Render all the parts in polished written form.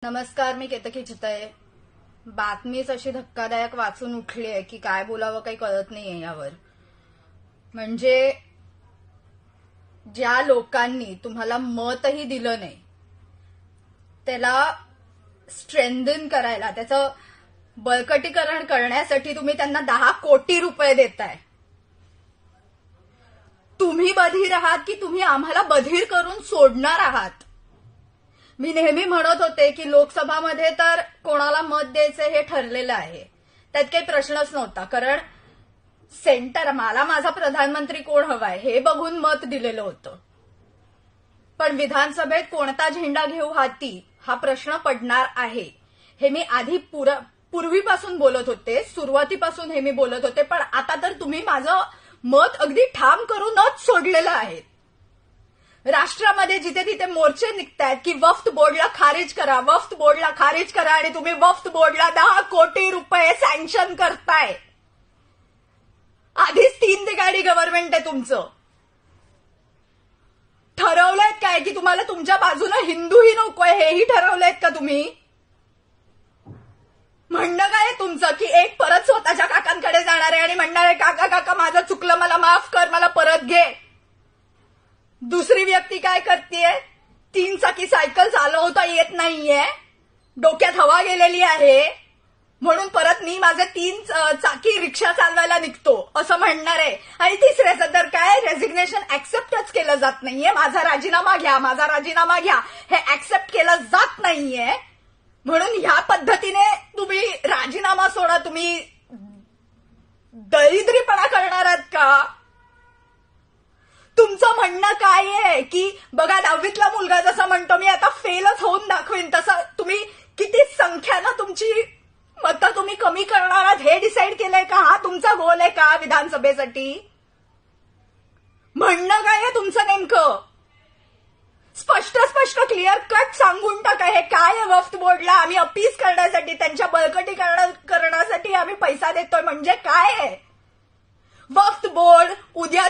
नमस्कार, मी केतकी चितळे. बातमीच अशी धक्कादायक वाचून उठली आहे की काय बोलावं काही कळत नाहीये यावर. म्हणजे ज्या लोकांनी तुम्हाला मतही दिलं नाही त्याला स्ट्रेंथन करायला, त्याचं बळकटीकरण करण्यासाठी तुम्ही त्यांना 10 कोटी रुपये देताय. तुम्ही बधीर आहात की तुम्ही आम्हाला बधीर करून सोडणार आहात? मी नेहमी म्हणत होते की लोकसभामध्ये तर कोणाला मत द्यायचं हे ठरलेलं आहे, त्यात काही प्रश्नच नव्हता. कारण सेंटर मला माझा प्रधानमंत्री कोण हवाय हे बघून मत दिलेलं होतं. पण विधानसभेत कोणता झेंडा घेऊ हाती हा प्रश्न पडणार आहे हे मी आधी पूर्वीपासून बोलत होते, सुरुवातीपासून हे मी बोलत होते. पण आता तर तुम्ही माझं मत अगदी ठाम करूनच सोडलेलं आहे. राष्ट्रामध्ये जिथे तिथे मोर्चे निघतायत की वक्फ बोर्डला खारिज करा, वक्फ बोर्डला खारिज करा, आणि तुम्ही वक्फ बोर्डला 10 कोटी रुपये सँक्शन करताय. आधीच 3 तिगाडी गव्हर्नमेंट आहे तुमचं. ठरवलंय काय की तुम्हाला तुमच्या बाजूला हिंदूही नकोय हेही ठरवलंय का तुम्ही? म्हणणं काय तुमचं की एक परत स्वतःच्या काकांकडे जाणार आहे आणि म्हणणार आहे काका काका माझं चुकलं, मला माफ कर, मला परत घे. दुसरी व्यक्ती काय करतेय? 3 चाकी सायकल चालवता येत नाहीये, डोक्यात हवा गेलेली आहे, म्हणून परत मी माझे 3 चाकी रिक्षा चालवायला निघतो असं म्हणणार आहे. आणि तिसऱ्याचं तर काय, रेझिग्नेशन ऍक्सेप्टच केलं जात नाहीये. माझा राजीनामा घ्या, माझा राजीनामा घ्या हे ऍक्सेप्ट केलं जात नाहीये. म्हणून ह्या पद्धतीने तुम्ही राजीनामा सोडा. तुम्ही दरिद्रीपणा करणार आहात का? तुमचं म्हणणं काय आहे की बघा 10वीतला मुलगा जसा म्हणतो मी आता फेलच होऊन दाखवीन, तसं तुम्ही किती संख्यानं तुमची मतं तुम्ही कमी करणार आहात हे डिसाईड केलंय का? हा तुमचा गोल आहे का विधानसभेसाठी? म्हणणं काय आहे तुमचं नेमकं? स्पष्ट क्लिअर कट सांगून टाका हे काय आहे. वक्फ बोर्डला आम्ही अपीस करण्यासाठी, त्यांच्या बळकटीकरण करण्यासाठी आम्ही पैसा देतोय म्हणजे काय आहे? वक्फ बोर्ड उद्या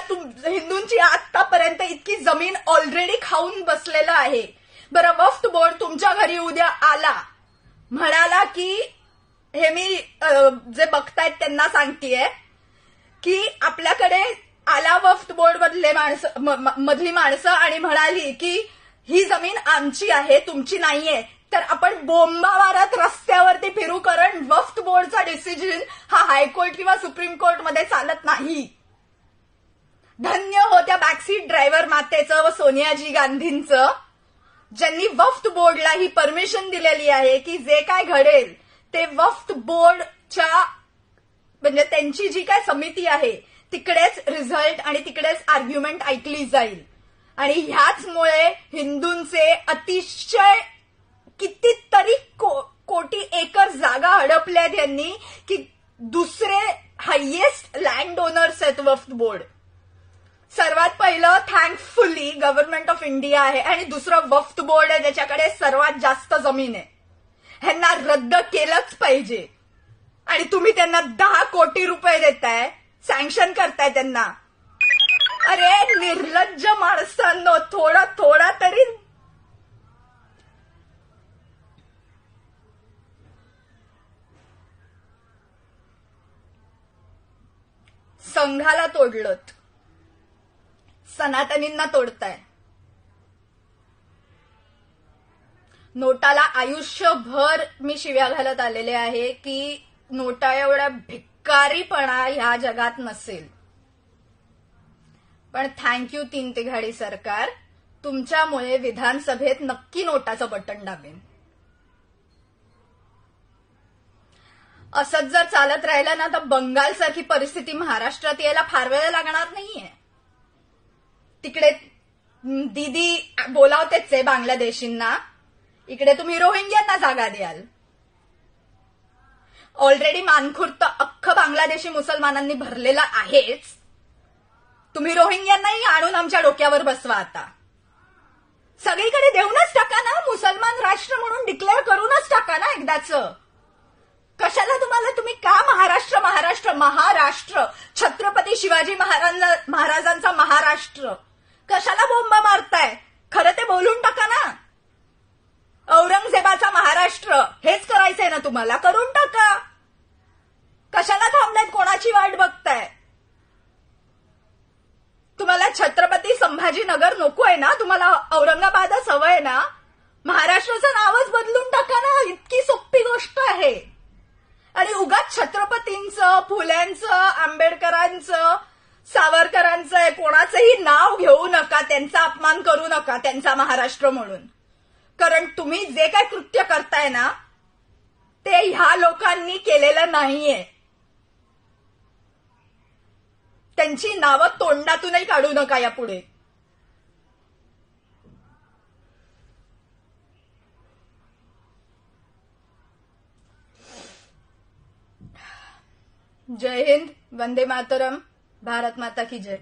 हिंदूंची आतापर्यंत इतकी जमीन ऑलरेडी खाऊन बसलेलं आहे. बरं, वक्फ बोर्ड तुमच्या घरी उद्या आला, म्हणाला की हे मी जे बघतायत त्यांना सांगतेय की आपल्याकडे आला वक्फ बोर्ड मधली माणसं आणि म्हणाली की ही जमीन आमची आहे, तुमची नाहीये, तर आपण बोंबा मारत रस्त्यावरती फिरू. कारण वक्फ बोर्डचा डिसिजन हा हायकोर्ट किंवा सुप्रीम कोर्टमध्ये चालत नाही. धन्य हो त्या बॅकसीट ड्रायव्हर मातेचं व सोनियाजी गांधींचं, ज्यांनी वक्फ बोर्डला ही परमिशन दिलेली आहे की जे काय घडेल ते वक्फ बोर्डच्या म्हणजे त्यांची जी काय समिती आहे तिकडेच रिझल्ट आणि तिकडेच आर्ग्युमेंट ऐकली जाईल. आणि ह्याचमुळे हिंदूंचे अतिशय कितीतरी कोटी एकर जागा हडपल्यात यांनी की दुसरे हायेस्ट लँड ओनर्स आहेत वक्फ बोर्ड. सर्वात पहिलं थँकफुली गव्हर्नमेंट ऑफ इंडिया आहे आणि दुसरं वक्फ बोर्ड आहे ज्याच्याकडे सर्वात जास्त जमीन आहे. ह्यांना रद्द केलंच पाहिजे. आणि तुम्ही त्यांना 10 कोटी रुपये देताय, सँक्शन करताय त्यांना. अरे निर्लज्ज माणसांनो, थोडा तरी संघाला तोडलत, सनातनींना तोडताय. नोटाला आयुष्यभर मी शिव्या घालत आलेले आहे की नोटा एवढा भिकारीपणा ह्या जगात नसेल. पण थँक्यू 3 तिघाडी सरकार, तुमच्यामुळे विधानसभेत नक्की नोटाचं बटन दाबेन. असंच जर चालत राहिलं ना तर बंगालसारखी परिस्थिती महाराष्ट्रात यायला फार वेळ लागणार नाहीये. तिकडे दीदी बोलावतेच आहे बांगलादेशींना, इकडे तुम्ही रोहिंग्यांना जागा द्याल. ऑलरेडी मानखुर्द अख्खं बांगलादेशी मुसलमानांनी भरलेला आहेच, तुम्ही रोहिंग्यांनाही आणून आमच्या डोक्यावर बसवा. आता सगळीकडे देऊनच टाका ना, मुसलमान राष्ट्र म्हणून डिक्लेअर करूनच टाका ना एकदाच. कशाला तुम्ही का महाराष्ट्र छत्रपती शिवाजी महाराजांचा महाराष्ट्र कशाला बोंबा मारताय? खरं ते बोलून टाका ना. औरंगजेबाचा महाराष्ट्र तुम्हाला करून टाका. कशाला थांबलात? कोणाची वाट बघताय? तुम्हाला छत्रपती संभाजीनगर नकोय ना? तुम्हाला औरंगाबादच हवंय ना? महाराष्ट्राचं नावच बदलून टाका ना. इतकी सोपी गोष्ट आहे. आणि उगाच छत्रपतींचं, फुल्यांचं, आंबेडकरांचं, सावरकरांचं कोणाचंही नाव घेऊ नका, त्यांचा अपमान करू नका त्यांचा महाराष्ट्र म्हणून. कारण तुम्ही जे काय कृत्य करताय ना ते ह्या लोकांनी केलेलं नाहीये. त्यांची नावं तोंडातूनही काढू नका यापुढे. जय हिंद, वंदे मातरम, भारत माता की जय.